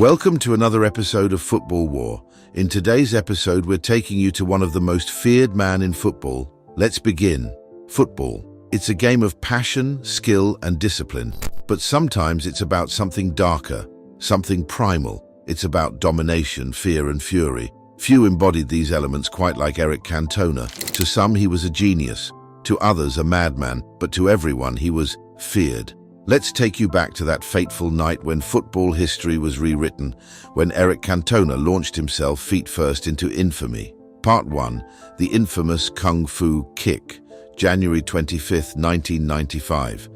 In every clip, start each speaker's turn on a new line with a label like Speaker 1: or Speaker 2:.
Speaker 1: Welcome to another episode of Football War. In today's episode, we're taking you to one of the most feared men in football. Let's begin. Football. It's a game of passion, skill, and discipline. But sometimes it's about something darker, something primal. It's about domination, fear, and fury. Few embodied these elements quite like Eric Cantona. To some, he was a genius. To others, a madman. But to everyone, he was feared. Let's take you back to that fateful night when football history was rewritten, when Eric Cantona launched himself feet first into infamy. Part 1. The infamous Kung Fu Kick. January 25, 1995.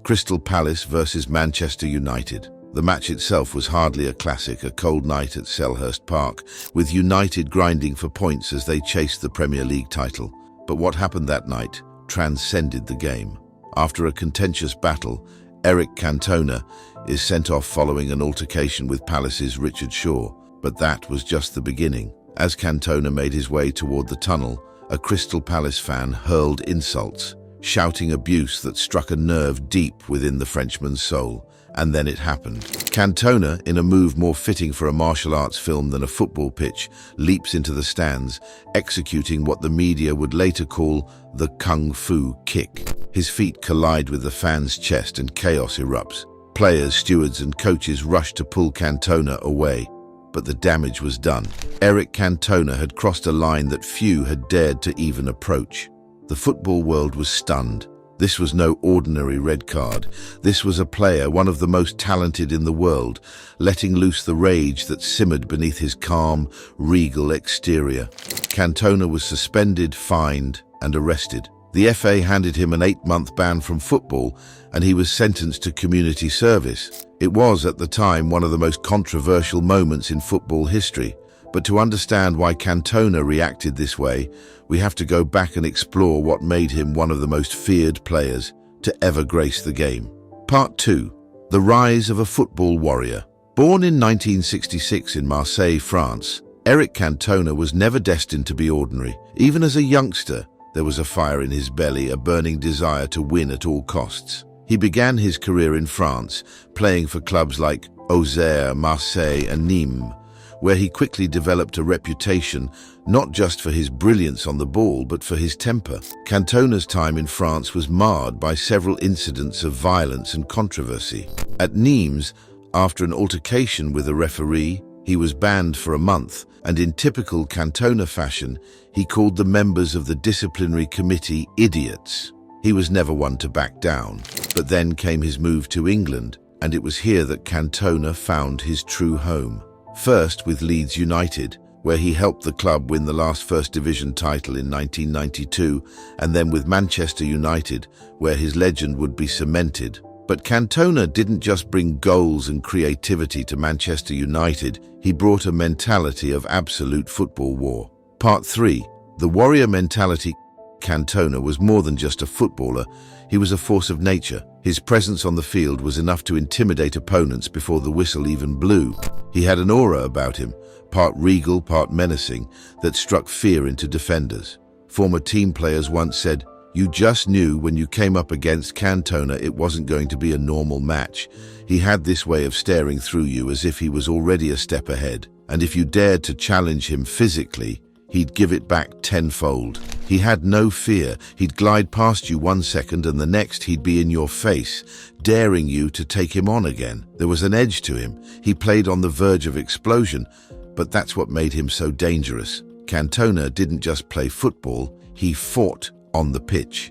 Speaker 1: Crystal Palace versus Manchester United. The match itself was hardly a classic, a cold night at Selhurst Park, with United grinding for points as they chased the Premier League title. But what happened that night transcended the game. After a contentious battle, Eric Cantona is sent off following an altercation with Palace's Richard Shaw. But that was just the beginning. As Cantona made his way toward the tunnel, a Crystal Palace fan hurled insults, shouting abuse that struck a nerve deep within the Frenchman's soul. And then it happened. Cantona, in a move more fitting for a martial arts film than a football pitch, leaps into the stands, executing what the media would later call the Kung Fu Kick. His feet collide with the fan's chest and chaos erupts. Players, stewards, and coaches rush to pull Cantona away. But the damage was done. Eric Cantona had crossed a line that few had dared to even approach. The football world was stunned. This was no ordinary red card. This was a player, one of the most talented in the world, letting loose the rage that simmered beneath his calm, regal exterior. Cantona was suspended, fined, and arrested. The FA handed him an 8-month ban from football, and he was sentenced to community service. It was, at the time, one of the most controversial moments in football history. But to understand why Cantona reacted this way, we have to go back and explore what made him one of the most feared players to ever grace the game. Part 2. The rise of a football warrior. Born in 1966 in Marseille, France, Eric Cantona was never destined to be ordinary. Even as a youngster, there was a fire in his belly, a burning desire to win at all costs. He began his career in France, playing for clubs like Auxerre, Marseille, and Nîmes, where he quickly developed a reputation not just for his brilliance on the ball, but for his temper. Cantona's time in France was marred by several incidents of violence and controversy. At Nîmes, after an altercation with a referee, he was banned for a month, and in typical Cantona fashion, he called the members of the disciplinary committee idiots. He was never one to back down. But then came his move to England, and it was here that Cantona found his true home. First with Leeds United, where he helped the club win the last First Division title in 1992, and then with Manchester United, where his legend would be cemented. But Cantona didn't just bring goals and creativity to Manchester United, he brought a mentality of absolute football war. Part 3. The warrior mentality. Cantona was more than just a footballer, he was a force of nature. His presence on the field was enough to intimidate opponents before the whistle even blew. He had an aura about him, part regal, part menacing, that struck fear into defenders. Former team players once said, "You just knew when you came up against Cantona it wasn't going to be a normal match. He had this way of staring through you as if he was already a step ahead. And if you dared to challenge him physically, he'd give it back tenfold. He had no fear. He'd glide past you 1 second and the next he'd be in your face, daring you to take him on again. There was an edge to him. He played on the verge of explosion, but that's what made him so dangerous. Cantona didn't just play football, he fought on the pitch.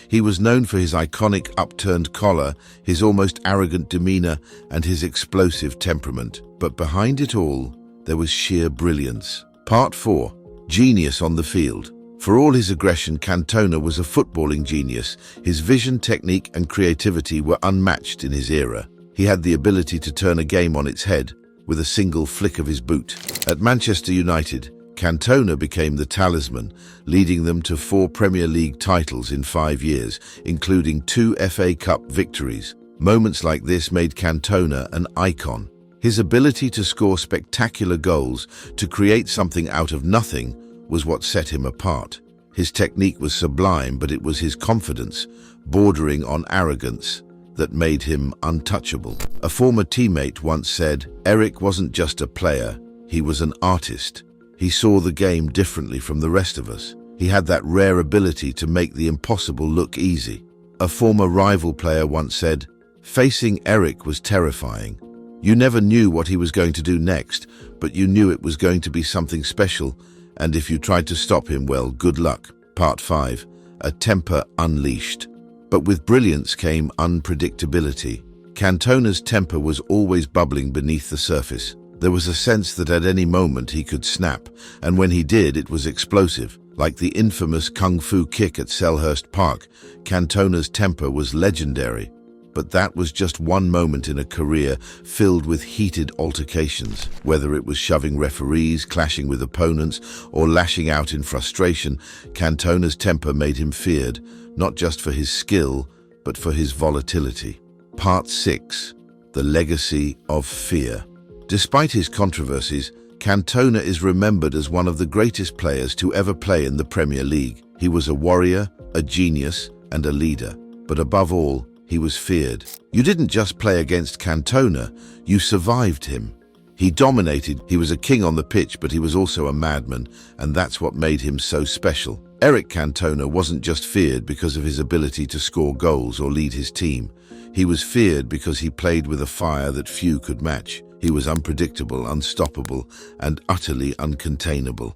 Speaker 1: He was known for his iconic upturned collar, his almost arrogant demeanor, and his explosive temperament. But behind it all, there was sheer brilliance. Part 4. Genius on the field. For all his aggression, Cantona was a footballing genius. His vision, technique, and creativity were unmatched in his era. He had the ability to turn a game on its head with a single flick of his boot. At Manchester United, Cantona became the talisman, leading them to 4 Premier League titles in 5 years, including 2 FA Cup victories. Moments like this made Cantona an icon. His ability to score spectacular goals, to create something out of nothing, was what set him apart. His technique was sublime, but it was his confidence, bordering on arrogance, that made him untouchable. A former teammate once said, "Eric wasn't just a player, he was an artist." He saw the game differently from the rest of us. He had that rare ability to make the impossible look easy. A former rival player once said, "Facing Eric was terrifying. You never knew what he was going to do next, but you knew it was going to be something special, and if you tried to stop him, well, good luck." Part 5. A temper unleashed. But with brilliance came unpredictability. Cantona's temper was always bubbling beneath the surface. There was a sense that at any moment he could snap, and when he did, it was explosive. Like the infamous kung fu kick at Selhurst Park, Cantona's temper was legendary. But that was just one moment in a career filled with heated altercations. Whether it was shoving referees, clashing with opponents, or lashing out in frustration, Cantona's temper made him feared, not just for his skill, but for his volatility. Part 6. The Legacy of Fear. Despite his controversies, Cantona is remembered as one of the greatest players to ever play in the Premier League. He was a warrior, a genius, and a leader. But above all, he was feared. You didn't just play against Cantona, you survived him. He dominated, he was a king on the pitch, but he was also a madman, and that's what made him so special. Eric Cantona wasn't just feared because of his ability to score goals or lead his team. He was feared because he played with a fire that few could match. He was unpredictable, unstoppable, and utterly uncontainable.